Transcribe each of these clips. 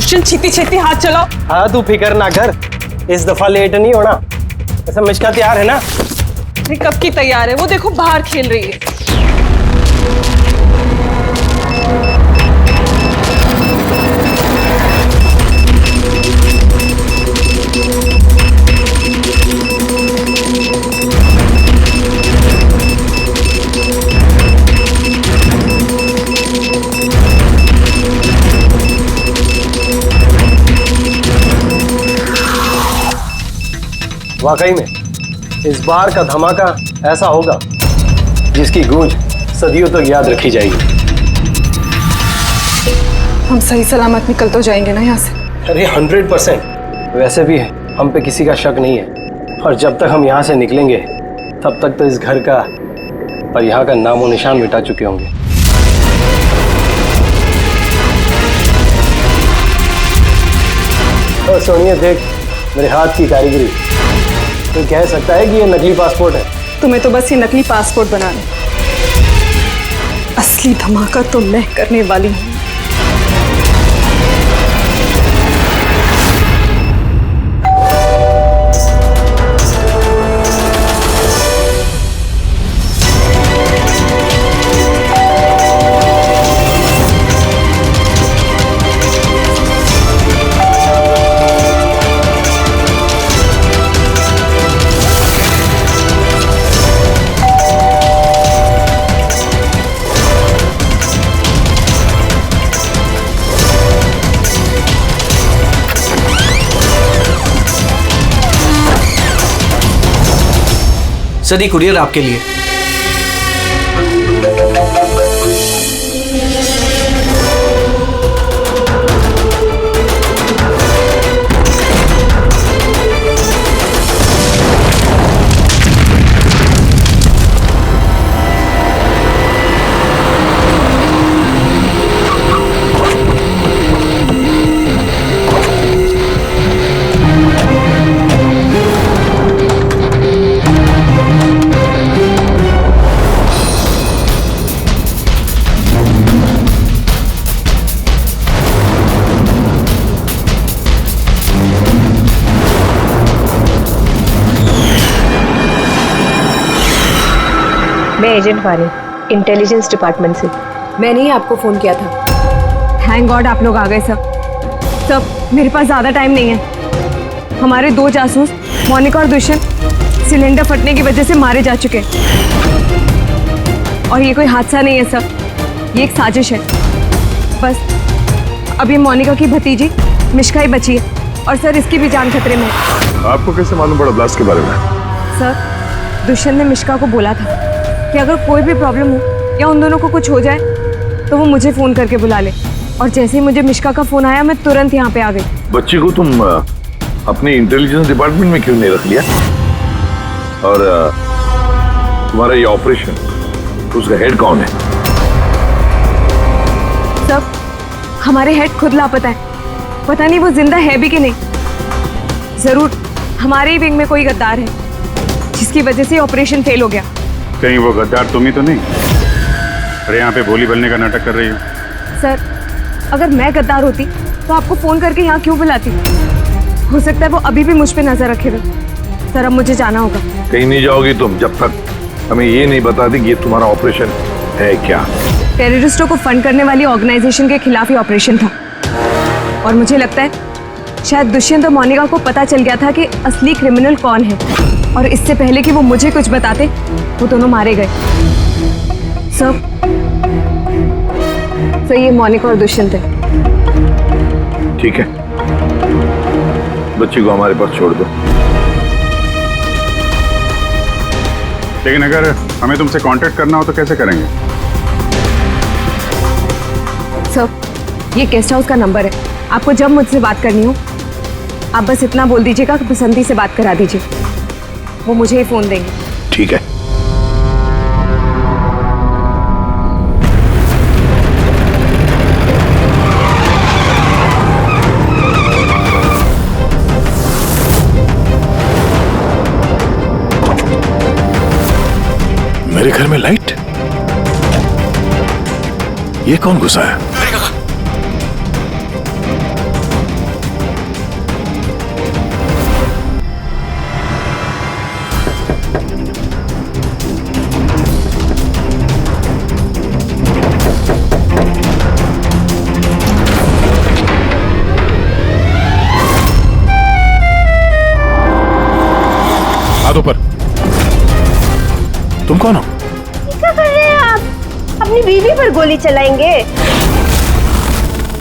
दुष्यंत छेती छेती हाथ चलाओ। हाँ तू फिक्र ना कर, इस दफा लेट नहीं होना। ऐसा मिश्का तैयार है ना? अरे कब की तैयार है, वो देखो बाहर खेल रही है। वाकई में इस बार का धमाका ऐसा होगा जिसकी गूंज सदियों तक याद रखी जाएगी। हम सही सलामत निकल तो जाएंगे ना यहाँ से? अरे 100%। वैसे भी हम पे किसी का शक नहीं है, और जब तक हम यहाँ से निकलेंगे तब तक तो इस घर का और यहाँ का नामो निशान मिटा चुके होंगे। और सोनिया देख मेरे हाथ की कारीगरी, तो कह सकता है कि ये नकली पासपोर्ट है। तुम्हें तो बस ये नकली पासपोर्ट बनाना, असली धमाका तो मैं करने वाली हूँ। सर ये कुरियर आपके लिए। मैं एजेंट वानी, इंटेलिजेंस डिपार्टमेंट से। मैंने ही आपको फ़ोन किया था। थैंक गॉड आप लोग आ गए सब मेरे पास ज़्यादा टाइम नहीं है। हमारे 2 जासूस मोनिका और दुष्यंत सिलेंडर फटने की वजह से मारे जा चुके हैं। और ये कोई हादसा नहीं है सर, ये एक साजिश है। बस अब ये मोनिका की भतीजी मिश्का ही बची है, और सर इसकी भी जान खतरे में है। आपको कैसे मालूम पड़ा ब्लास्ट के बारे में? सर दुष्यंत ने मिश्का को बोला था कि अगर कोई भी प्रॉब्लम हो या उन दोनों को कुछ हो जाए तो वो मुझे फ़ोन करके बुला ले। और जैसे ही मुझे मिश्का का फ़ोन आया मैं तुरंत यहाँ पे आ गई। बच्ची को तुम अपने इंटेलिजेंस डिपार्टमेंट में क्यों नहीं रख लिया? और तुम्हारा ये ऑपरेशन, उसका हेड कौन है? सब हमारे हेड खुद लापता है, पता नहीं वो जिंदा है भी कि नहीं। जरूर हमारे ही विंग में कोई गद्दार है जिसकी वजह से ऑपरेशन फेल हो गया। कहीं वो गद्दार तुम ही तो नहीं? अरे यहाँ पे बोली बनने का नाटक कर रही हो। सर अगर मैं गद्दार होती तो आपको फोन करके यहाँ क्यों बुलाती? हो सकता है वो अभी भी मुझ पे नजर रखे हुए। सर अब मुझे जाना होगा। कहीं नहीं जाओगी तुम जब तक हमें ये नहीं बता दी कि ये तुम्हारा ऑपरेशन है क्या। टेररिस्टों को फंड करने वाली ऑर्गेनाइजेशन के खिलाफ ही ऑपरेशन था, और मुझे लगता है शायद दुष्यंत और मोनिका को पता चल गया था कि असली क्रिमिनल कौन है, और इससे पहले कि वो मुझे कुछ बताते वो दोनों मारे गए। सर ये मोनिका और दुष्यंत है। ठीक है, बच्ची को हमारे पास छोड़ दो। लेकिन अगर हमें तुमसे कांटेक्ट करना हो तो कैसे करेंगे? सर ये गेस्ट हाउस का नंबर है, आपको जब मुझसे बात करनी हो आप बस इतना बोल दीजिएगा कि बसंती से बात करा दीजिए, वो मुझे ही फोन देंगे। ठीक है। मेरे घर में लाइट? ये कौन घुसा है? तुम कौन हो? क्या कर रहे हैं आप? अपनी बीवी पर गोली चलाएंगे?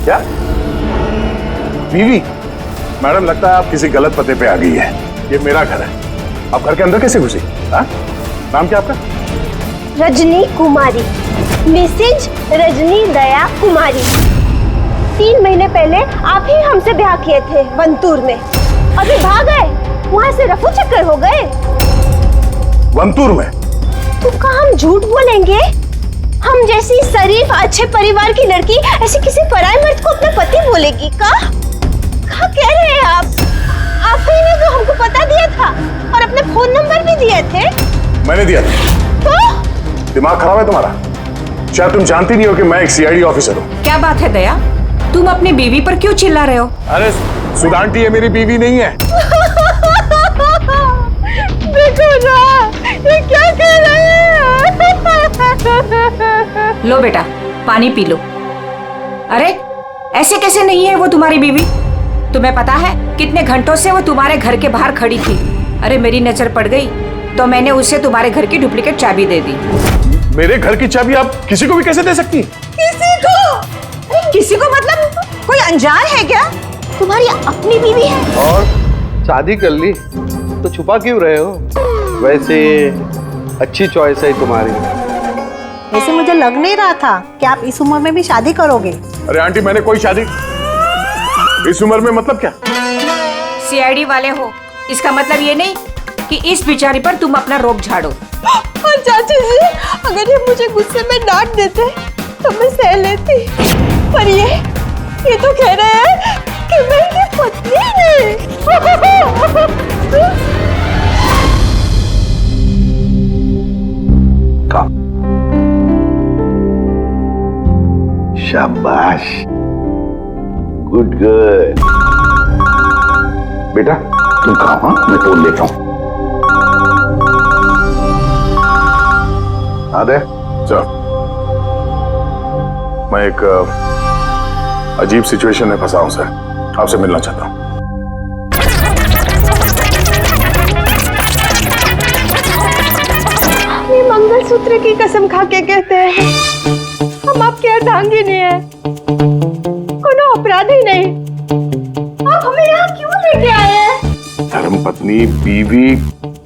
क्या बीवी? मैडम लगता है आप किसी गलत पते पे आ गई है। ये मेरा घर है, आप घर के अंदर कैसे घुसी? हाँ? नाम क्या आपका? रजनी कुमारी, मिसेज रजनी दया कुमारी। 3 महीने पहले आप ही हमसे ब्याह किए थे वंतूर में, अभी भाग गए, वहाँ से रफू चक्कर हो गए। वंतूर में? तुमका हम झूठ बोलेंगे? हम जैसी शरीफ अच्छे परिवार की लड़की ऐसे किसी पराये मर्द को अपना पति बोलेगी का? क्या कह रहे हैं आप ही ने तो हमको पता दिया था और अपने फोन नंबर भी दिए थे। मैंने दिया था। तो दिमाग खराब है तुम्हारा? शायद तुम जानती नहीं हो कि मैं एक सीआईडी ऑफिसर हूँ। क्या बात है दया, तुम अपनी बीवी पर क्यों चिल्ला रहे हो? अरे सुधांटी ये मेरी बीवी नहीं है। देखो ना, ये क्या कह रहे हैं? लो बेटा, पानी पी लो। अरे ऐसे कैसे नहीं है वो तुम्हारी बीवी? तुम्हें पता है कितने घंटों से वो तुम्हारे घर के बाहर खड़ी थी। अरे मेरी नजर पड़ गई तो मैंने उसे तुम्हारे घर की डुप्लीकेट चाबी दे दी। मेरे घर की चाबी आप किसी को भी कैसे दे सकती? किसी को मतलब कोई अनजान है क्या? तुम्हारी अपनी बीवी है? और शादी कर ली तो छुपा क्यों रहे हो? वैसे अच्छी चॉइस है तुम्हारी। वैसे मुझे लग नहीं रहा था कि आप इस उम्र में भी शादी करोगे। अरे आंटी मैंने कोई शादी इस उम्र में मतलब क्या? सीआईडी वाले हो, इसका मतलब ये नहीं कि इस बेचारी पर तुम अपना रोब झाड़ो। और चाची जी, अगर ये मुझे गुस्से में डांट देते तो मैं सह लेती, पर ये तो कह रहे हैं कि मैं इनकी पत्नी नहीं। शाबाश, गुड गर्ल। बेटा तुम खाओ, हाँ मैं तोड़ लेता हूँ। आदे चल, मैं एक अजीब सिचुएशन में फंसा हूं सर, आपसे मिलना चाहता हूं। ये मंगलसूत्र की कसम खा के कहते हैं हम आपके अर्धांगिनी है, कोनो अपराधी नहीं। आप हमें यहाँ क्यों लेके आए हैं? धर्मपत्नी, बीवी,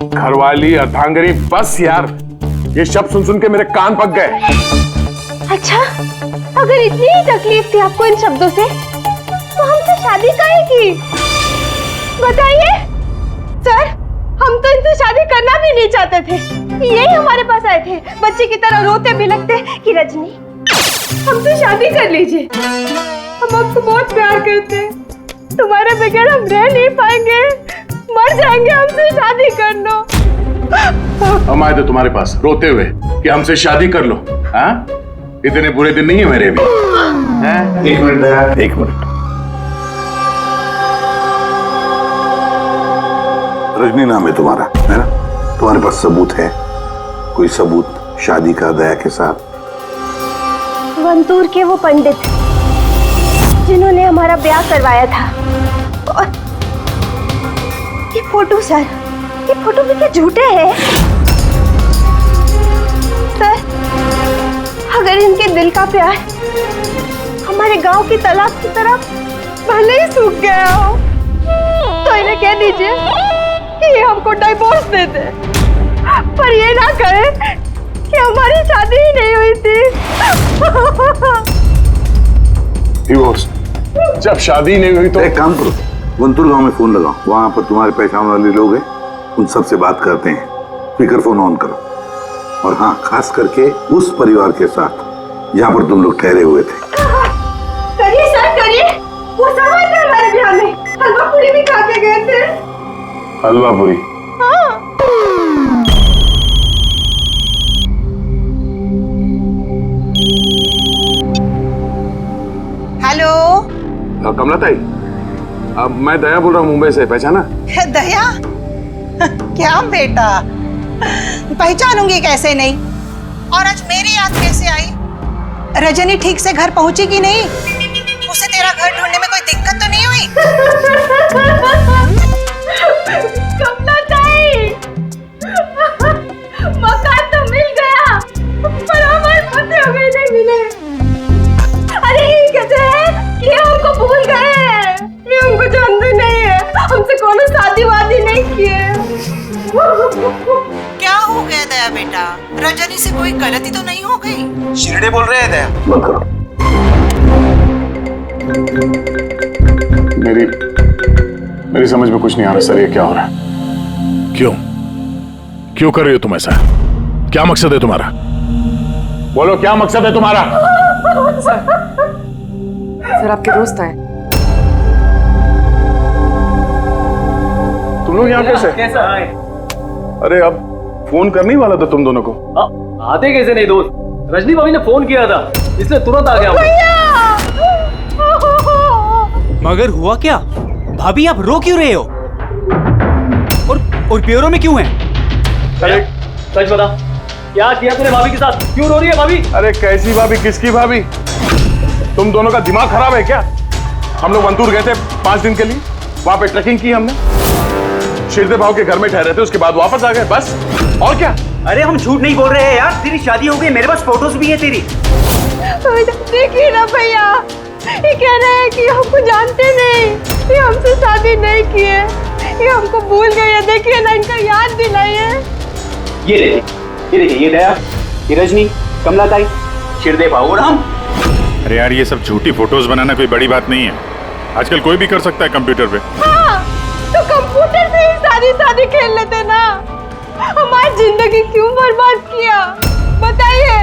घरवाली, अर्धांगिनी, बस यार ये शब्द सुन सुन के मेरे कान पक गए। अच्छा, अगर इतनी ही तकलीफ थी आपको इन शब्दों से, तो हमसे शादी काहे की? बताइए सर, हम तो इनसे शादी करना भी नहीं चाहते थे। यही हमारे पास आए थे बच्चे की तरह रोते बिलखते कि रजनी हमसे शादी कर लीजिए, हम आपको बहुत प्यार करते हैं, तुम्हारे बगैर हम रह नहीं पाएंगे, मर जाएंगे, हमसे शादी कर लो। हम आए थे तुम्हारे पास रोते हुए कि हमसे शादी कर लो। हाँ, इतने बुरे दिन नहीं है मेरे भी। एक मिनट, एक मिनट। रजनी नाम है तुम्हारा, है ना? तुम्हारे पास सबूत है? कोई सबूत शादी का दया के साथ? वंतूर के वो पंडित जिन्होंने हमारा ब्याह करवाया था, और ये फोटो सर, ये फोटो भी क्या झूठे हैं? सर, अगर इनके दिल का प्यार हमारे गांव की तालाब की तरह भले ही सूख गया हो, तो इन्हें कह दीजिए कि हमको डिवोर्स दे दे, पर ये ना कहे कि हमारी शादी ही नहीं हुई थी। डिवोर्स? जब शादी नहीं हुई तो एक काम करो, वंतूर गांव में फोन लगाओ, वहां पर तुम्हारे पहचान वाले लोग हैं, उन सब से बात करते हैं। स्पीकर फोन ऑन करो, और हाँ, खास करके उस परिवार के साथ जहां पर तुम लोग ठहरे हुए थे। करिए सर, करिए। वो सब आए थे हमारे ब्याह में, हलवा पूरी भी खा के गए थे। हलवा पूरी? हाँ। हेलो कमला ताई, मैं दया बोल रहा हूँ मुंबई से, पहचाना? दया? क्या बेटा, पहचानूंगी कैसे नहीं? और आज मेरी याद कैसे आई? रजनी ठीक से घर पहुंची कि नहीं? उसे तेरा घर ढूंढने में कोई दिक्कत तो नहीं हुई? कमला ताई, मकान तो मिल बेटा? रजनी से कोई गलती तो नहीं हो गई? शिरडे बोल रहे हैं दया। बंद करो। मेरी समझ में कुछ नहीं आ रहा सर, ये क्या हो रहा है? क्यों कर रही हो तुम ऐसा? क्या मकसद है तुम्हारा? बोलो, क्या मकसद है तुम्हारा? सर आपके दोस्त आए। तुम लोग यहाँ कैसे? कैसा आए? अरे अब फोन करने ही वाला था तुम दोनों को। आते कैसे नहीं दोस्त? रजनी भाभी ने फोन किया था, इसलिए तुरंत आ गया। मगर हुआ क्या? भाभी आप रो क्यों रहे हो? और प्योरो में क्यों हैं? अरे सच बता, क्या किया तूने भाभी के साथ? क्यों रो रही है भाभी? अरे कैसी भाभी, किसकी भाभी? तुम दोनों का दिमाग खराब है क्या? हम लोग वंतूर गए थे 5 दिन के लिए, वहां पे ट्रैकिंग की हमने, शिरदे भाव के घर में ठहरे थे, उसके बाद वापस आ गए, बस। और क्या? अरे हम झूठ नहीं बोल रहे हैं यार, तेरी शादी हो गई, मेरे पास फोटोज भी है तेरी। देखिए ना भैया, ये कह रहे हैं कि हमको जानते नहीं, ये हमसे शादी नहीं किए, ये हमको भूल गए हैं। देखिए ना, इनका याद दिलाइए। ये देखिए, ये दया, ये रजनी, कमला ताई, शिरदे भाव और हम। अरे यार, ये सब झूठी फोटोज बनाना कोई बड़ी बात नहीं है, आजकल कोई भी कर सकता है कंप्यूटर पे। हाँ, तो कंप्यूटर से ही शादी खेल लेते ना। हमारी जिंदगी क्यों बर्बाद किया बताइए?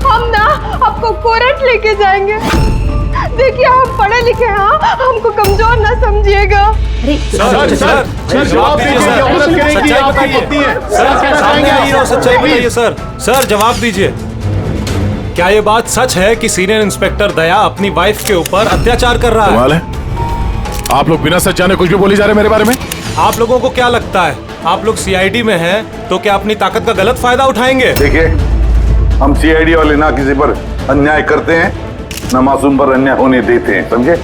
हम ना आपको कोर्ट लेके जाएंगे। देखिए, हम पढ़े लिखे हैं, हमको कमजोर ना समझिएगा। सर जवाब दीजिए। सर जवाब दीजिए, क्या ये बात सच है कि सीनियर इंस्पेक्टर दया अपनी वाइफ के ऊपर अत्याचार कर रहा है? कमाल है, आप लोग बिना सच जाने कुछ भी बोली जा रहे हैं मेरे बारे में। आप लोगों को क्या लगता है, आप लोग सीआईडी में हैं तो क्या अपनी ताकत का गलत फायदा उठाएंगे? देखिए, हम सीआईडी वाले ना किसी पर अन्याय करते हैं, ना मासूम पर अन्याय होने देते हैं, समझे?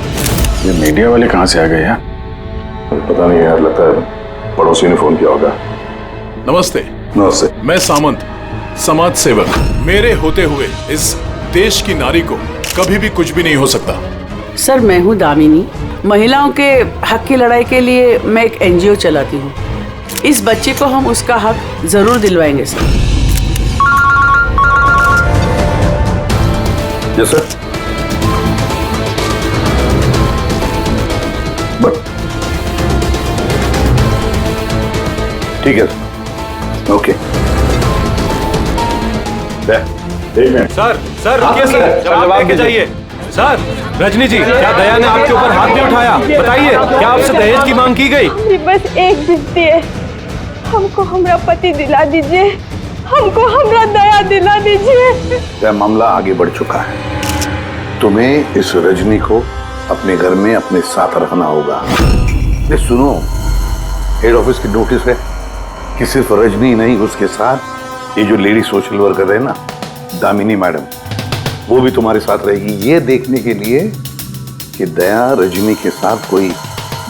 ये मीडिया वाले कहाँ से आ गए यार? पता नहीं यार, लगता है पड़ोसी ने फोन किया होगा। नमस्ते। नमस्ते। मैं सामंत, समाज सेवक। मेरे होते हुए इस देश की नारी को कभी भी कुछ भी नहीं हो सकता। सर, मैं हूँ दामिनी, महिलाओं के हक की लड़ाई के लिए मैं एक एनजीओ चलाती हूँ। इस बच्चे को हम उसका हक जरूर दिलवाएंगे सर। Yes sir. ठीक है, ओके। सर रुकिए सर, जवाब देके जाइए। सर, रजनी जी, क्या दया ने आपके ऊपर हाथ भी उठाया? बताइए, क्या आपसे दहेज की मांग की गई? बस एक विनती है, हमको हमरा पति दिला दीजिए, हमको हमरा दया दिला दीजिए। यह मामला आगे बढ़ चुका है, तुम्हें इस रजनी को अपने घर में अपने साथ रखना होगा। ये सुनो, हेड ऑफिस की नोटिस है कि सिर्फ रजनी नहीं, उसके साथ ये जो लेडी सोशल वर्कर है ना, दामिनी मैडम, वो भी तुम्हारे साथ रहेगी, ये देखने के लिए कि दया रजनी के साथ कोई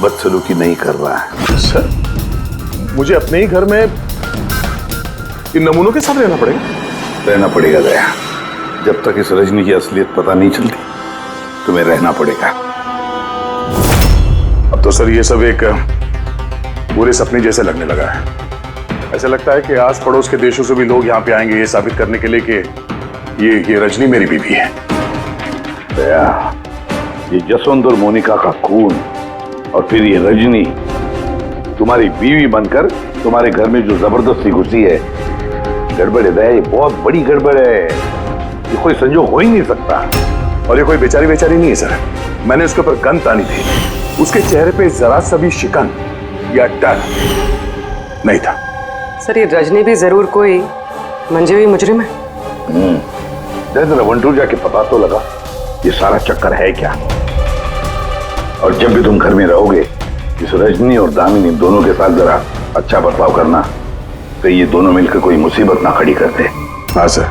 बदसलूकी नहीं कर रहा है। सर, मुझे अपने ही घर में इन नमूनों के साथ रहना पड़ेगा? रहना पड़ेगा दया, जब तक इस रजनी की असलियत पता नहीं चलती तुम्हें रहना पड़ेगा। अब तो सर ये सब एक बुरे सपने जैसे लगने लगा है। ऐसा लगता है कि आस पड़ोस के देशों से भी लोग यहाँ पे आएंगे ये साबित करने के लिए कि ये रजनी मेरी बीवी है। दया, ये जसवंत और मोनिका का खून और फिर ये रजनी तुम्हारी बीवी बनकर तुम्हारे घर में जो जबरदस्ती घुसी है, गड़बड़ है दया, ये बहुत बड़ी गड़बड़ है, ये कोई संजोग हो ही नहीं सकता। और ये कोई बेचारी नहीं है सर, मैंने उसके ऊपर गन तानी थी, उसके चेहरे पे जरा सा भी शिकन या डर नहीं था। सर, ये रजनी भी जरूर कोई मंजे हुई मुजरिम है। जरा वंटूर जाके पता तो लगा ये सारा चक्कर है क्या। और जब भी तुम घर में रहोगे, इस रजनी और दामिनी दोनों के साथ जरा अच्छा बर्ताव करना, तो ये दोनों मिलकर कोई मुसीबत ना खड़ी करते। हाँ सर,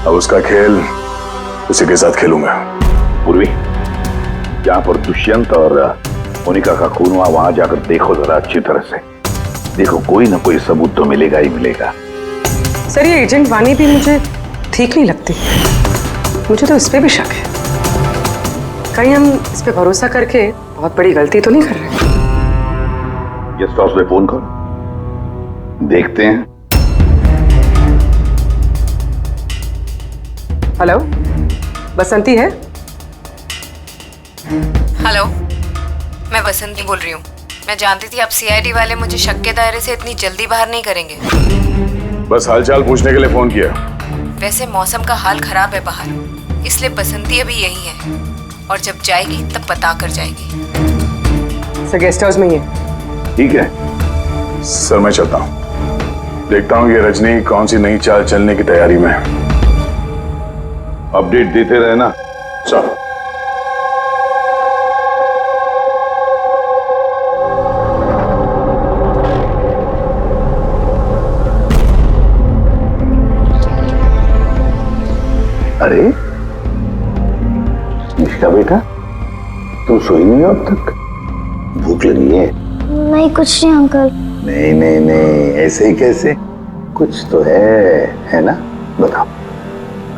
अब उसका खेल उसी के साथ खेलूंगा। पूर्वी, जहां पर दुष्यंत और मोनिका का खून हुआ, वहां जाकर देखो जरा अच्छी तरह से, देखो कोई ना कोई सबूत तो मिलेगा ही मिलेगा। सर, ये एजेंट वानी भी मुझे ठीक नहीं लगती, मुझे तो इस पे भी शक है। कहीं हम इस पे भरोसा करके बहुत बड़ी गलती तो नहीं कर रहे? गेस्ट हाउस में फोन करो, देखते हैं हेलो, बसंती है? हेलो, मैं बसंती बोल रही हूँ। मैं जानती थी आप सीआईडी वाले मुझे शक के दायरे से इतनी जल्दी बाहर नहीं करेंगे। बस हालचाल पूछने के लिए फोन किया। वैसे मौसम का हाल खराब है बाहर, इसलिए बसंती अभी यही है और जब जाएगी तब बता कर जाएगी। सर गेस्ट हाउस में ही है। ठीक है सर, मैं चलता हूँ। देखता हूँ ये रजनी कौन सी नई चाल चलने की तैयारी में है। अपडेट देते रहना। चलो। अरे निष्का बेटा, तुम सोई नहीं हो अब तक? भूख लगी है? नहीं कुछ नहीं अंकल। नहीं नहीं नहीं, ऐसे ही कैसे? कुछ तो है ना? बताओ।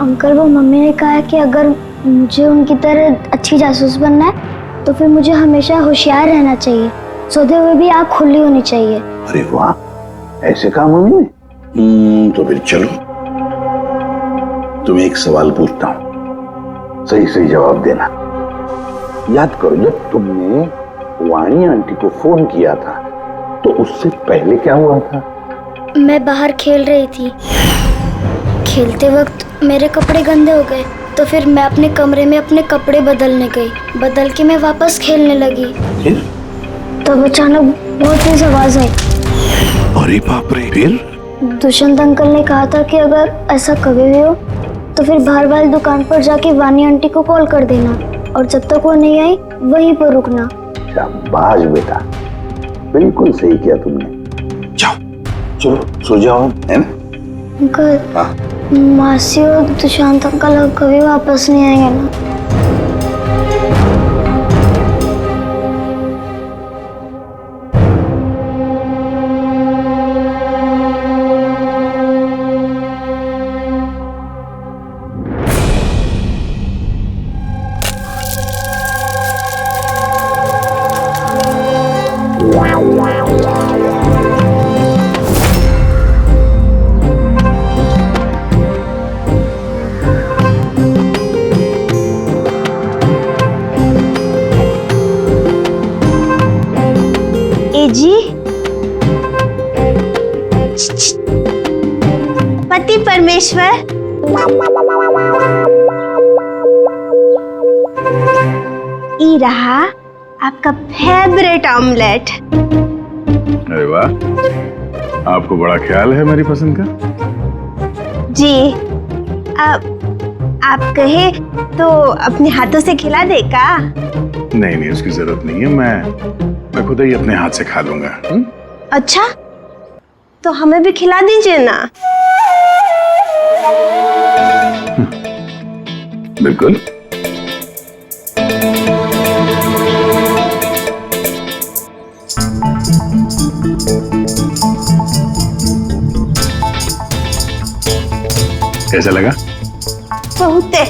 अंकल वो मम्मी ने कहा है कि अगर मुझे उनकी तरह अच्छी जासूस बनना है तो फिर मुझे हमेशा होशियार रहना चाहिए, सोते हुए भी आँख खुली होनी चाहिए। अरे वाह, ऐसे कहा मम्मी ने? तो फिर चलो, तुम्हें एक सवाल पूछता हूँ, सही सही जवाब देना। याद करो, जब तुमने वाणी आंटी को फोन किया था तो उससे पहले क्या हुआ था? मैं बाहर खेल रही थी। खेलते वक्त मेरे कपड़े गंदे हो गए तो फिर मैं अपने कमरे में अपने कपड़े बदलने गई। बदल के मैं वापस खेलने लगी। फिर? तब अचानक बहुत तेज आवाज आई। अरे बाप रे! फिर? दुष्यंत अंकल ने कहा था कि अगर ऐसा कभी भी हो तो फिर बाहर वाली दुकान पर जाके वानी आंटी को कॉल कर देना और जब तक वो नहीं आई वहीं पर रुकना। शाबाश बेटा, बिल्कुल सही किया तुमने। जाओ, चलो सो जाओ, है ना? अंकल, मासी और दुष्यंत अंकल कभी वापस नहीं आएंगे ना? जी पति परमेश्वर, ये रहा आपका फेवरेट ऑमलेट। अरे वाह, आपको बड़ा ख्याल है मेरी पसंद का। जी, आप कहे तो अपने हाथों से खिला दे का? नहीं नहीं, उसकी जरूरत नहीं है, मैं खुद ही अपने हाथ से खा लूंगा। अच्छा, तो हमें भी खिला दीजिए ना। बिल्कुल। कैसा लगा? बहुत है।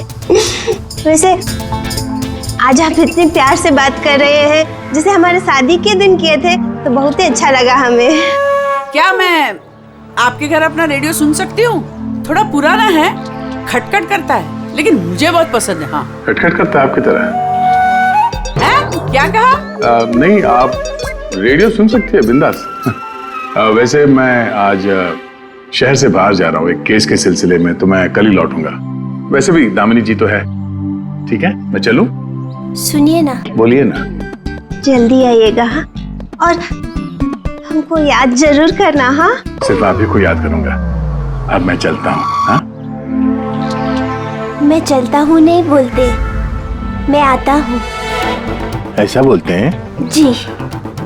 वैसे आज आप इतने प्यार से बात कर रहे हैं जैसे हमारे शादी के दिन किए थे, तो बहुत ही अच्छा लगा हमें। क्या मैं आपके घर अपना रेडियो सुन सकती हूँ? थोड़ा पुराना है, खटखट करता है, लेकिन मुझे बहुत पसंद है। हाँ, खटखट करता है आपकी तरह। क्या कहा? नहीं, आप रेडियो सुन सकती है बिंदास। वैसे मैं आज शहर से बाहर जा रहा हूँ एक केस के सिलसिले में, तो मैं कल ही लौटूंगा। वैसे भी दामिनी जी तो है। ठीक है, मैं चलूं? सुनिए ना। बोलिए ना। जल्दी आइएगा और हमको याद जरूर करना। हाँ, सिर्फ आप ही को याद करूंगा। अब मैं चलता हूँ। हाँ, मैं चलता हूँ नहीं बोलते, मैं आता हूँ। ऐसा बोलते हैं? जी।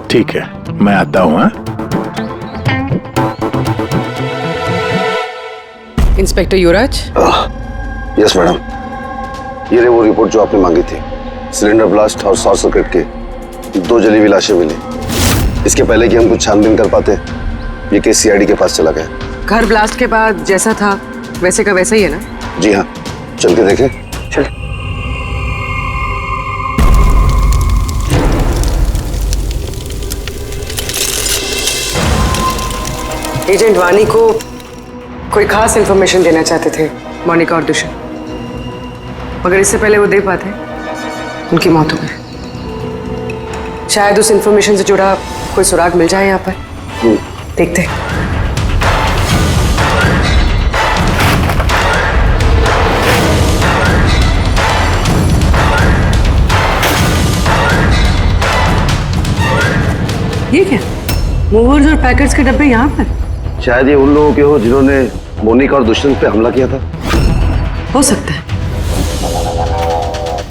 ठीक है, मैं आता हूँ। हाँ, इंस्पेक्टर युवराज। यस मैडम, ये रही वो रिपोर्ट जो आपने मांगी थी। सिलेंडर ब्लास्ट और शॉर्ट सर्किट के 2 जली हुई लाशें मिली। इसके पहले कि हम कुछ छानबीन कर पाते, ये केस सीआईडी के पास चला गया। घर ब्लास्ट के बाद जैसा था वैसे का वैसा ही है ना? जी हाँ, चल के देखें। चल। एजेंट वानी को कोई खास इंफॉर्मेशन देना चाहते थे मोनिका और दुष्यंत। मगर इससे पहले वो दे पाते उनकी मौत हो गई। शायद उस इंफॉर्मेशन से जुड़ा कोई सुराग मिल जाए यहाँ पर। देखते हैं। ये क्या? मूवर्स और पैकेट्स के डब्बे यहाँ पर? शायद ये उन लोगों के हो जिन्होंने मोनिका और दुष्यंत पे हमला किया था। हो सकता है।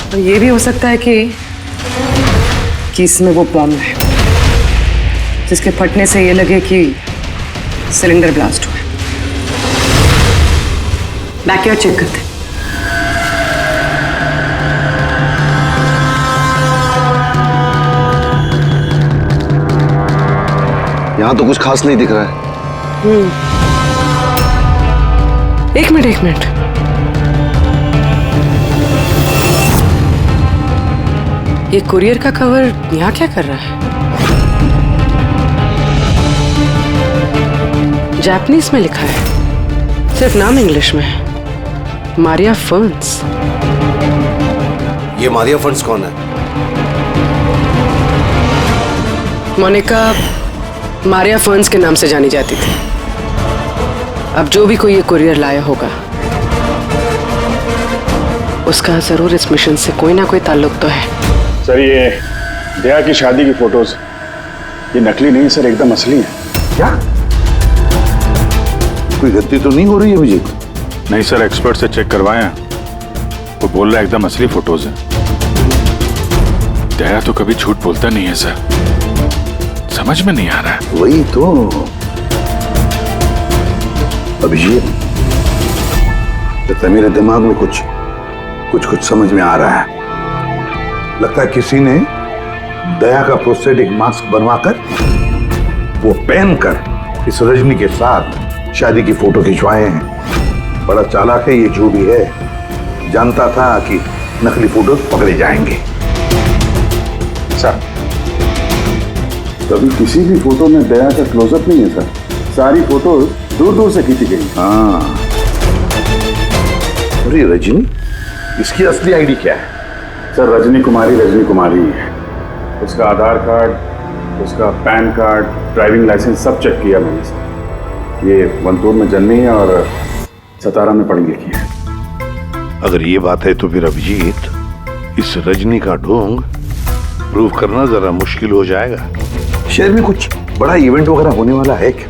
और ये भी हो सकता है कि इसमें वो बॉम्ब है जिसके फटने से ये लगे कि सिलेंडर ब्लास्ट हुआ। बैकयार्ड चेक करते हैं। यहाँ तो कुछ खास नहीं दिख रहा है। एक मिनट। ये कुरियर का कवर यहाँ क्या कर रहा है? जापानीज में लिखा है, सिर्फ नाम इंग्लिश में है, मारिया फर्न्स। ये मारिया फर्न्स कौन है? मोनिका मारिया फर्न्स के नाम से जानी जाती थी। अब जो भी कोई ये कुरियर लाया होगा उसका जरूर इस मिशन से कोई ना कोई ताल्लुक तो है। सर ये दया की शादी की फोटोज ये नकली नहीं सर, एकदम असली है। क्या? कोई गलती तो नहीं हो रही है मुझे? नहीं सर, एक्सपर्ट से चेक करवाए हैं, वो बोल रहा है एकदम असली फोटोज है। दया तो कभी झूठ बोलता नहीं है सर, समझ में नहीं आ रहा है। वही तो अभिजीत, लगता है मेरे दिमाग में कुछ समझ में आ रहा है। लगता है किसी ने दया का प्रोस्थेटिक मास्क बनवाकर वो पहनकर इस रजनी के साथ शादी की फोटो खिंचवाए हैं। बड़ा चालाक है ये जो भी है, जानता था कि नकली फोटो पकड़े जाएंगे। सर कभी किसी भी फोटो में दया का क्लोजअप नहीं है सर, सारी फोटोज दूर दूर से खींची गई। हाँ, अरे रजनी, इसकी असली आईडी क्या है? सर रजनी कुमारी है। उसका आधार कार्ड, उसका पैन कार्ड, ड्राइविंग लाइसेंस सब चेक किया मैंने सर। ये वंतूर में जन्मी है और सतारा में पढ़ी लिखी है। अगर ये बात है तो फिर अभिजीत, इस रजनी का ढोंग प्रूव करना जरा मुश्किल हो जाएगा। शहर में कुछ बड़ा इवेंट वगैरह होने वाला है क्या?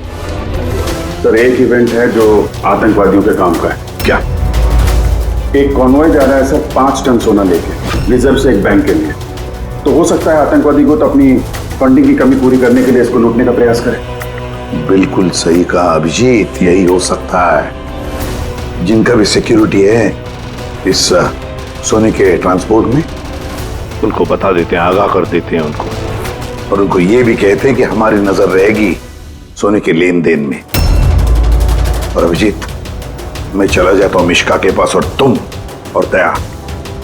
सर एक इवेंट है जो आतंकवादियों के काम का है। क्या? एक कॉन्वॉय जा रहा है सर 5 टन सोना लेके रिजर्व से एक बैंक के लिए। तो हो सकता है आतंकवादी को तो अपनी फंडिंग की कमी पूरी करने के लिए इसको लूटने का प्रयास करें। बिल्कुल सही कहा अभिजीत, यही हो सकता है। जिनका भी सिक्योरिटी है इस सोने के ट्रांसपोर्ट में, उनको बता देते हैं, आगाह कर देते हैं उनको, और उनको ये भी कहते हैं कि हमारी नजर रहेगी सोने के लेन देन में। और अभिजीत, मैं चला जाता हूं मिश्का के पास और तुम और दया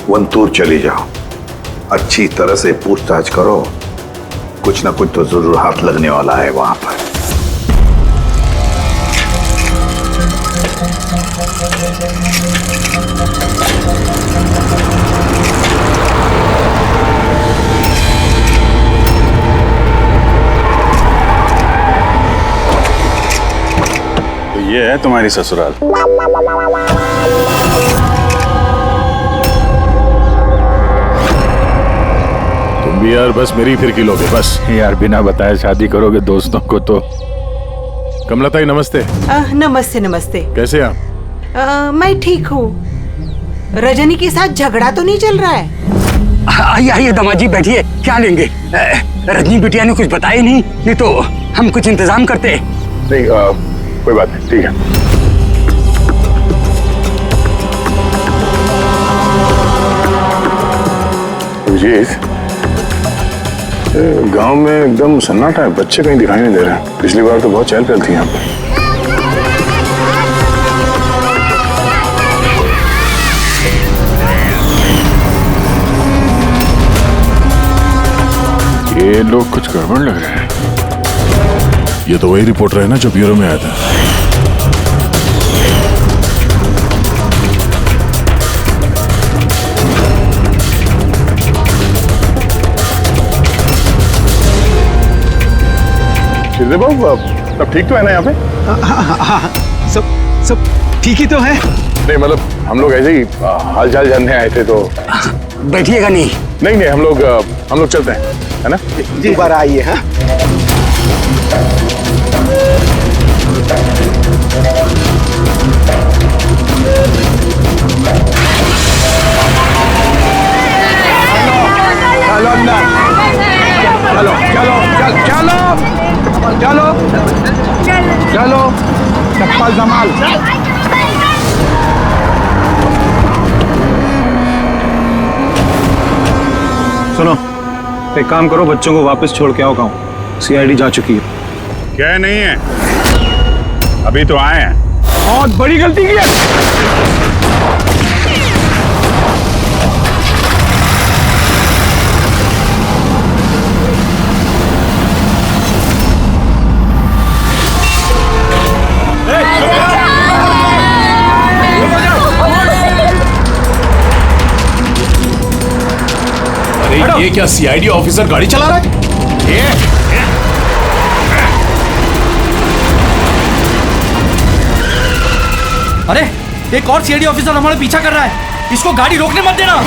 वंतूर चले जाओ। अच्छी तरह से पूछताछ करो, कुछ ना कुछ तो जरूर हाथ लगने वाला है वहां पर। ये है तुम्हारी ससुराल। तुम भी यार बस मेरी फिरकी लोगे बस। यार बिना बताए शादी करोगे दोस्तों को तो। कमलताई नमस्ते। नमस्ते नमस्ते। कैसे आप? मैं ठीक हूँ। रजनी के साथ झगड़ा तो नहीं चल रहा है? आइए आइए दामाद जी बैठिए, क्या लेंगे? रजनी बिटिया ने कुछ बताया नहीं तो हम कुछ इंतजाम करते। नहीं कोई बात नहीं, ठीक है। अभिजीत, गांव में एकदम सन्नाटा है, बच्चे कहीं दिखाई नहीं दे रहे। पिछली बार तो बहुत चहल पहल थी यहाँ पे। ये लोग कुछ गड़बड़ लग रहे हैं। ये तो वही रिपोर्टर है ना जो ब्यूरो में आया था। शिरदे बाबू सब ठीक तो है ना यहाँ पे? हाँ, सब ठीक ही तो है। नहीं मतलब हम लोग ऐसे ही हाल चाल जानने आए थे तो। बैठिएगा नहीं? नहीं हम लोग चलते हैं, है ना? दोबारा आइए। हाँ चलो चप्पल संभाल। सुनो, एक काम करो, बच्चों को वापस छोड़ के आओ। गाँव सीआईडी जा चुकी है। क्या नहीं है? अभी तो आए हैं। बहुत बड़ी गलती की है। ये क्या सीआईडी ऑफिसर गाड़ी चला रहा है? अरे एक और सीआईडी ऑफिसर हमारा पीछा कर रहा है, इसको गाड़ी रोकने मत देना।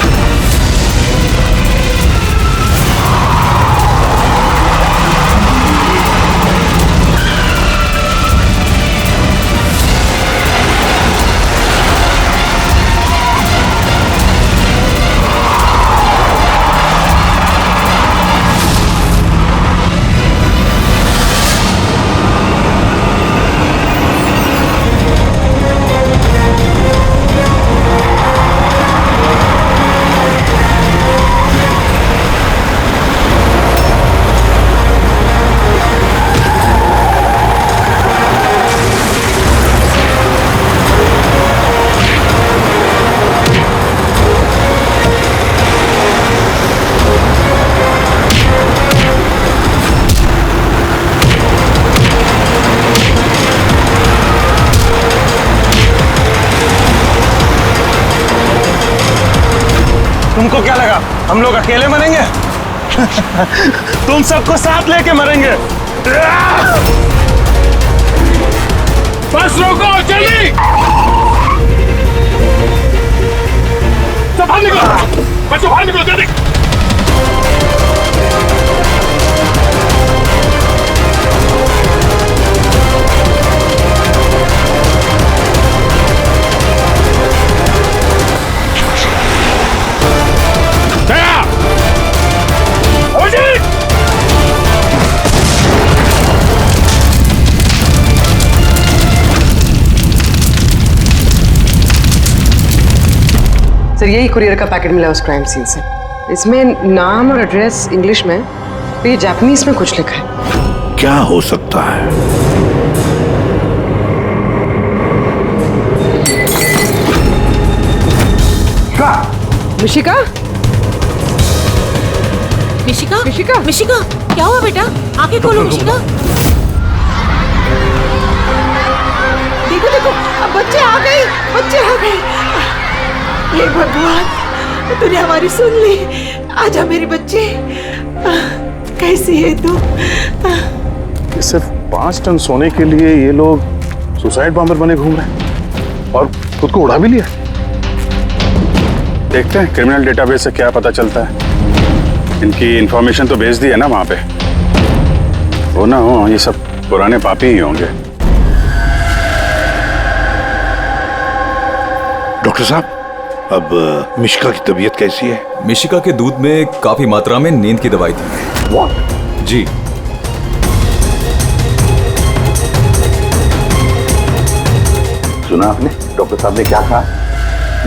तुमको क्या लगा हम लोग अकेले मरेंगे? तुम सबको साथ लेके मरेंगे। बस रोको, जल्दी! सब बाहर निकलो, बच्चों बाहर निकलो जल्दी! सर यही कुरियर का पैकेट मिला उस क्राइम सीन से। इसमें नाम और एड्रेस इंग्लिश में, तो ये जापानीज में कुछ लिखा है। क्या हो सकता है? मिशिका? मिशिका? मिशिका? मिशिका? क्या हुआ बेटा? आंखें खोलो मिशिका। देखो देखो, अब बच्चे आ गए, बच्चे आ गए। हे भगवान, तूने हमारी सुन ली। आजा मेरे बच्चे। कैसी है तू? सिर्फ 5 टन सोने के लिए ये लोग सुसाइड बॉम्बर बने घूम रहे हैं और खुद को उड़ा भी लिया। देखते हैं क्रिमिनल डेटाबेस से क्या पता चलता है। इनकी इंफॉर्मेशन तो भेज दी है ना वहां पे। वो ना हो ये सब पुराने पापी ही होंगे। डॉक्टर साहब, अब मिशिका की तबीयत कैसी है? मिशिका के दूध में काफी मात्रा में नींद की दवाई थी। What? जी। सुना आपने डॉक्टर साहब ने क्या कहा?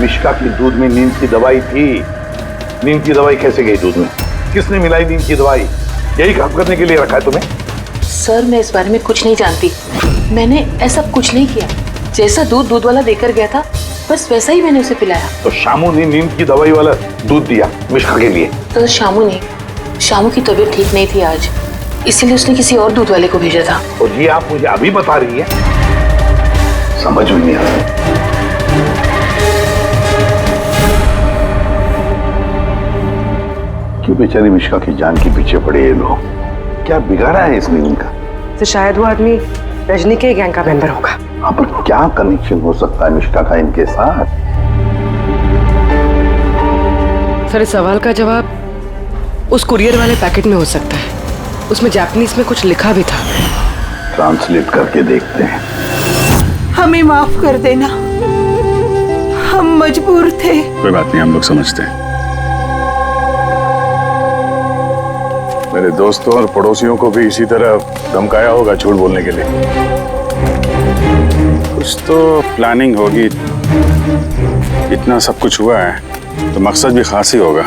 मिशिका की दूध में नींद की दवाई थी। नींद की दवाई कैसे गई दूध में? किसने मिलाई नींद की दवाई? यही काम करने के लिए रखा है तुम्हें? सर मैं इस बारे में कुछ नहीं जानती। मैंने ऐसा कुछ नहीं किया। जैसा दूध वाला देकर गया था बस वैसा ही मैंने उसे पिलाया। तो शामू ने नींद की दवाई वाला दूध दिया मिशिका के लिए? तो शामू की तबीयत ठीक नहीं थी आज, इसीलिए उसने किसी और दूध वाले को भेजा था। और ये आप मुझे अभी बता रही है? समझ में नहीं आ रहा। क्यों बेचारी मिशिका की जान के पीछे पड़े ये लोग? क्या बिगाड़ा है इसने उनका? तो शायद वो आदमी रजनी के गैंग का मेंबर होगा। हाँ, पर क्या कनेक्शन हो सकता है मिश्का का इनके साथ? सर, इस सवाल का जवाब उस कुरियर वाले पैकेट में हो सकता है। उसमें जापानीज में कुछ लिखा भी था। ट्रांसलेट करके देखते हैं। हमें माफ कर देना, हम मजबूर थे। कोई बात नहीं, हम लोग समझते हैं। मेरे दोस्तों और पड़ोसियों को भी इसी तरह धमकाया होगा झूठ बोलने के लिए। कुछ तो प्लानिंग होगी। इतना सब कुछ हुआ है तो मकसद भी खास ही होगा।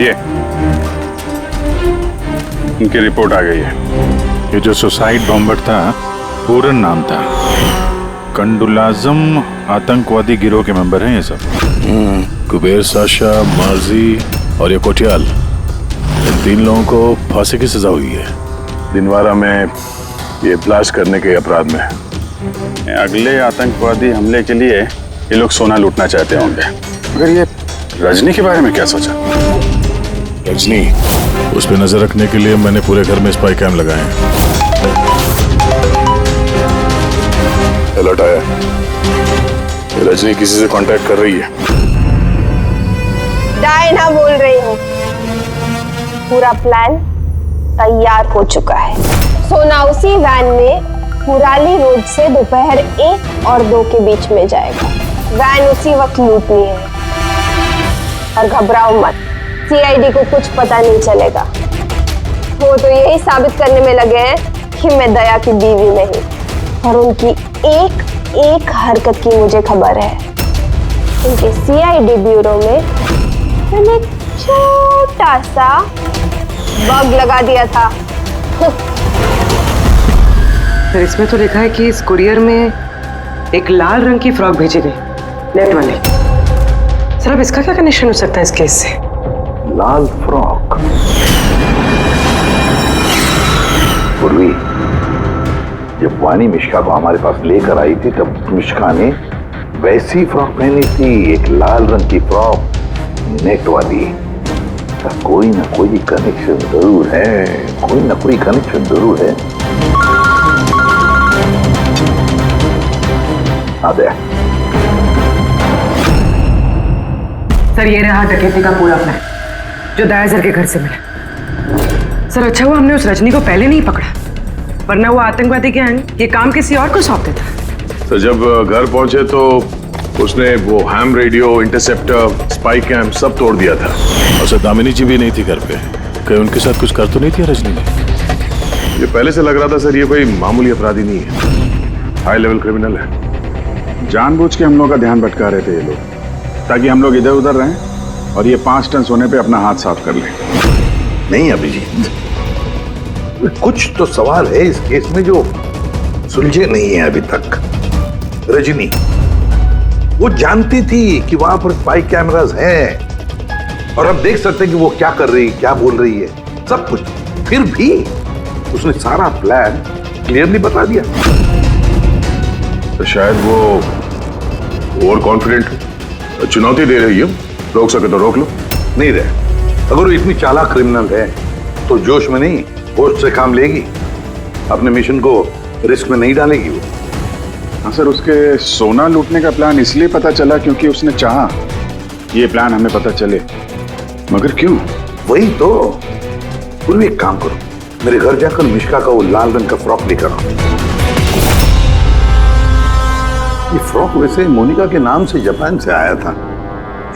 ये इनकी रिपोर्ट आ गई है। ये जो सुसाइड बॉम्बर था, पूरन नाम था। कंडुलाजम आतंकवादी गिरोह के मेंबर हैं ये सब। कुबेर साशा, मार्जी और ये कोटियाल, इन 3 लोगों को फांसी की सजा हुई है दिनवारा में ये ब्लास्ट करने के अपराध में। अगले आतंकवादी हमले के लिए ये लोग सोना लूटना चाहते होंगे। मगर ये रजनी के बारे में क्या सोचा? रजनी, उस पर नजर रखने के लिए मैंने पूरे घर में स्पाई कैम लगाए हैं। अलर्ट आया, ये रजनी किसी से कांटेक्ट कर रही है। डायना बोल रही हूँ। पूरा प्लान तैयार हो चुका है। सोना उसी वैन में पुराली रोड से दोपहर 1 और 2 के बीच में जाएगा। वैन उसी वक्त लूटनी है। और घबराओ मत, सीआईडी को कुछ पता नहीं चलेगा। वो तो यही साबित करने में लगे हैं कि मैं दया की बीवी नहीं, और उनकी एक एक हरकत की मुझे खबर है। उनके सीआईडी ब्यूरो में मैंने एक छोटा सा बग लगा दिया था। फिर इसमें तो लिखा है कि इस कुरियर में एक लाल रंग की फ्रॉक भेजी गई, नेट वाले। सर, अब इसका क्या कनेक्शन हो सकता है इस केस से? लाल फ्रॉक? पूर्वी, जब वानी मिश्का को हमारे पास लेकर आई थी तब मिश्का ने वैसी फ्रॉक पहनी थी, एक लाल रंग की फ्रॉक, नेट वाली। कोई ना कोई कनेक्शन जरूर है, कोई ना कोई कनेक्शन जरूर है। आदे। सर, ये रहा डकैती का पूरा प्लान जो दया सर के घर से मिला। सर, अच्छा हुआ हमने उस रजनी को पहले नहीं पकड़ा, वरना वो आतंकवादी गैंग ये काम किसी और को सौंप देता। तो जब घर पहुंचे तो उसने वो ham radio, interceptor, spy camp सब तोड़ दिया था। और सर, दामिनी जी भी नहीं थी घर पे। कहीं उनके साथ कुछ कर तो नहीं थी रजनी ने? ये पहले से लग रहा था सर, ये कोई मामूली अपराधी नहीं है, हाई लेवल क्रिमिनल है। जानबूझ के हम लोग का ध्यान भटका रहे थे ये लोग, ताकि हम लोग इधर उधर रहें और ये 5 टन सोने पे अपना हाथ साफ कर लें। नहीं अभिजीत, कुछ तो सवाल है इस केस में जो सुलझे नहीं है अभी तक। रजनी वो जानती थी कि वहां पर स्पाई कैमरास हैं और अब देख सकते हैं कि वो क्या कर रही है, क्या बोल रही है, सब कुछ। फिर भी उसने सारा प्लान क्लियरली बता दिया। तो शायद वो ओवर कॉन्फिडेंट, चुनौती दे रही है। रोक सके तो रोक लो। नहीं रहे, अगर वो इतनी चालाक क्रिमिनल है तो जोश में नहीं, होश से काम लेगी। अपने मिशन को रिस्क में नहीं डालेगी वो। हाँ सर, उसके सोना लूटने का प्लान इसलिए पता चला क्योंकि उसने चाहा ये प्लान हमें पता चले। मगर क्यों? वही तो। पूर्वी एक काम करो, मेरे घर जाकर मिश्का का वो लाल रंग का फ्रॉक लेकर आओ। ये फ्रॉक वैसे मोनिका के नाम से जापान से आया था।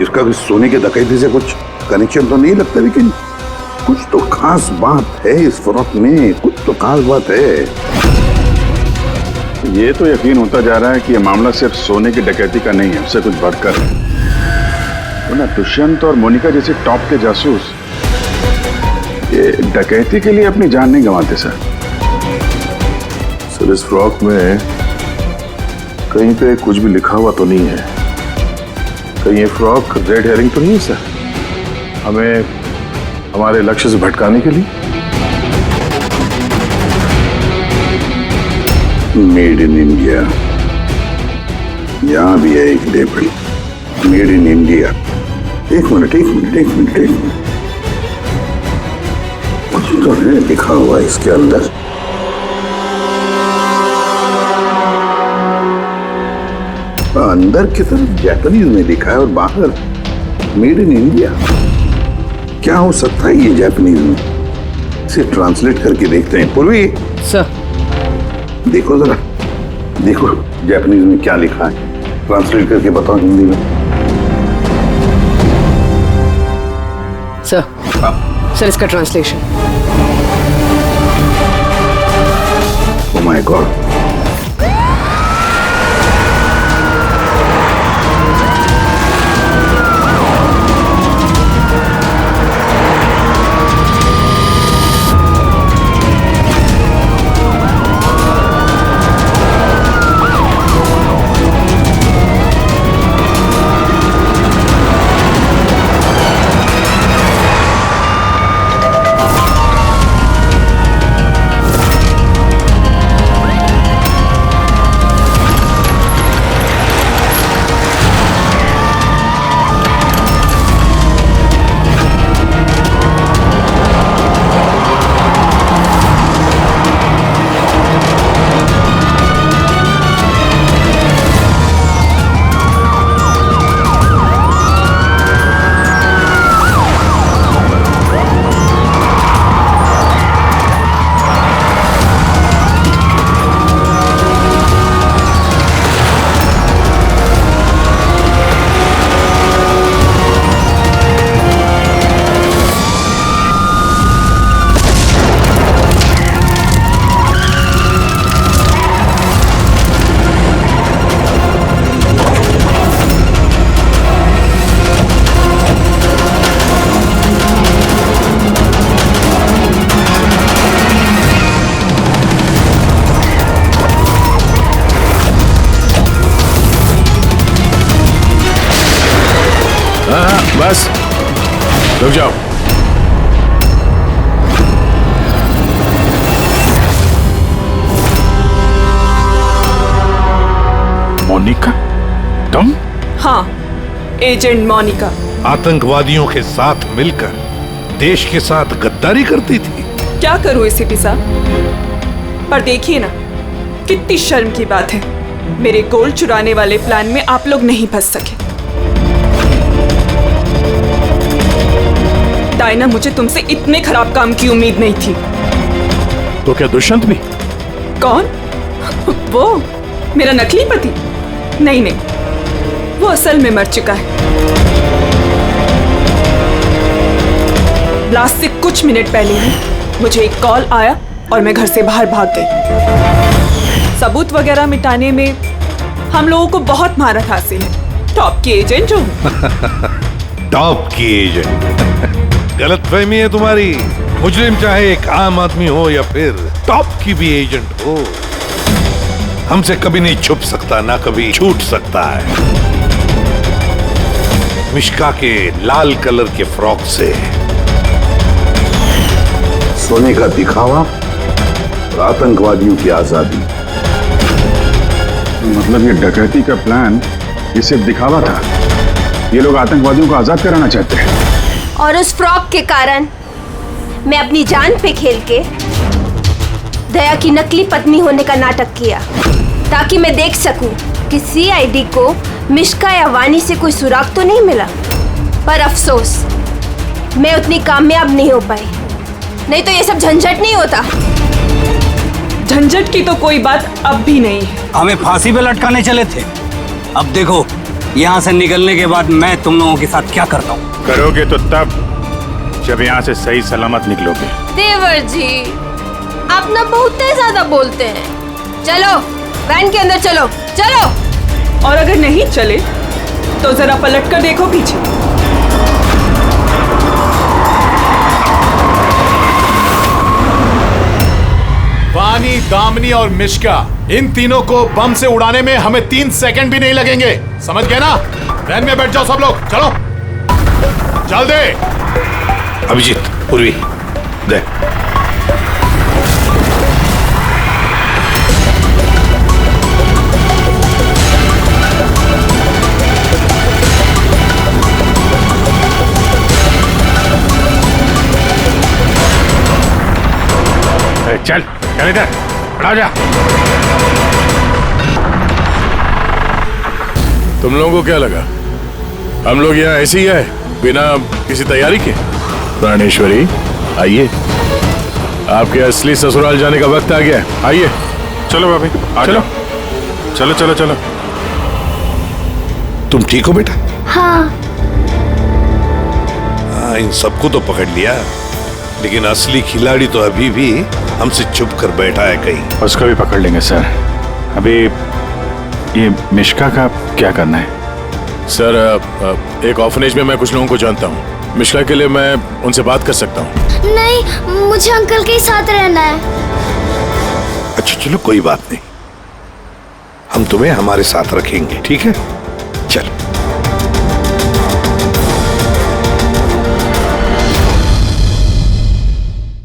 इसका भी सोने के डकैती से कुछ कनेक्शन तो नहीं लगता, लेकिन कुछ तो खास बात है इस फ्रॉक में, कुछ तो खास बात है। ये तो यकीन होता जा रहा है कि ये मामला सिर्फ सोने की डकैती का नहीं है, उससे कुछ बढ़कर है। तो ना दुष्यंत और मोनिका जैसे टॉप के जासूस ये डकैती के लिए अपनी जान नहीं गंवाते सर। सर, इस फ्रॉक में कहीं पे कुछ भी लिखा हुआ तो नहीं है? कहीं ये फ्रॉक रेड हेयरिंग तो नहीं है सर, हमें हमारे लक्ष्य से भटकाने के लिए? मेड इन इंडिया, यहां भी है एक लेबल, मेड इन इंडिया। एक मिनट एक मिनट एक मिनट एक मिनट, तो है लिखा हुआ इसके अंदर। अंदर की तरफ जापानीज में लिखा है और बाहर मेड इन इंडिया। क्या हो सकता है ये जापानीज में? इसे ट्रांसलेट करके देखते हैं। पूर्वी सर, देखो जरा, देखो जापानीज में क्या लिखा है, ट्रांसलेट करके बताओ हिंदी में। सर इसका ट्रांसलेशन। Oh my God. बस रुक जाओ। मोनिका, तुम? हाँ, एजेंट मोनिका। आतंकवादियों के साथ मिलकर देश के साथ गद्दारी करती थी। क्या करूं एसीपी साहब, पर देखिए ना, कितनी शर्म की बात है, मेरे गोल्ड चुराने वाले प्लान में आप लोग नहीं फंस सके। डायना, मुझे तुमसे इतने खराब काम की उम्मीद नहीं थी। तो क्या दुष्यंत भी? कौन? वो मेरा नकली पति? नहीं नहीं, वो असल में मर चुका है। ब्लास्ट से कुछ मिनट पहले ही मुझे एक कॉल आया और मैं घर से बाहर भाग गई। सबूत वगैरह मिटाने में हम लोगों को बहुत महारत हासिल है। टॉप की एजेंट हूँ। टॉप की एजेंट? गलतफहमी है तुम्हारी। मुजरिम चाहे एक आम आदमी हो या फिर टॉप की भी एजेंट हो, हमसे कभी नहीं छुप सकता, ना कभी छूट सकता है। मिश्का के लाल कलर के फ्रॉक से सोने का दिखावा और आतंकवादियों की आजादी। मतलब ये डकैती का प्लान ये सिर्फ दिखावा था? ये लोग आतंकवादियों को आजाद कराना चाहते हैं। और उस फ्रॉक के कारण मैं अपनी जान पे खेल के दया की नकली पत्नी होने का नाटक किया, ताकि मैं देख सकूं कि सीआईडी को मिश्का या वानी से कोई सुराग तो नहीं मिला। पर अफसोस, मैं उतनी कामयाब नहीं हो पाई, नहीं तो ये सब झंझट नहीं होता। झंझट की तो कोई बात अब भी नहीं है। हमें फांसी पे लटकाने चले थे, अब देखो यहाँ से निकलने के बाद मैं तुम लोगों के साथ क्या करता हूँ। करोगे तो तब जब यहाँ से सही सलामत निकलोगे। देवर जी, आप ना बहुत ज्यादा बोलते हैं। चलो वैन के अंदर चलो, चलो। और अगर नहीं चले तो जरा पलट कर देखो पीछे। वानी, दामिनी और मिश्का, इन तीनों को बम से उड़ाने में हमें 3 सेकंड भी नहीं लगेंगे। समझ गए ना? वैन में बैठ जाओ सब लोग, चलो चल दे। अभिजीत, पूर्वी दे। चल चल इधर, खड़ा जा। तुम लोगों को क्या लगा हम लोग यहाँ ऐसे ही है बिना किसी तैयारी के? प्राणेश्वरी आइए, आपके असली ससुराल जाने का वक्त आ गया है, आइए। चलो भाभी, चलो चलो चलो चलो। तुम ठीक हो बेटा? हाँ। इन सबको तो पकड़ लिया, लेकिन असली खिलाड़ी तो अभी भी हमसे छुप कर बैठा है कहीं। उसको भी पकड़ लेंगे सर। अभी ये मिश्का का क्या करना है? सर एक ऑर्फनेज में मैं कुछ लोगों को जानता हूँ, मिश्का के लिए मैं उनसे बात कर सकता हूँ। नहीं, मुझे अंकल के साथ रहना है। अच्छा चलो कोई बात नहीं, हम तुम्हें हमारे साथ रखेंगे, ठीक है? चलो।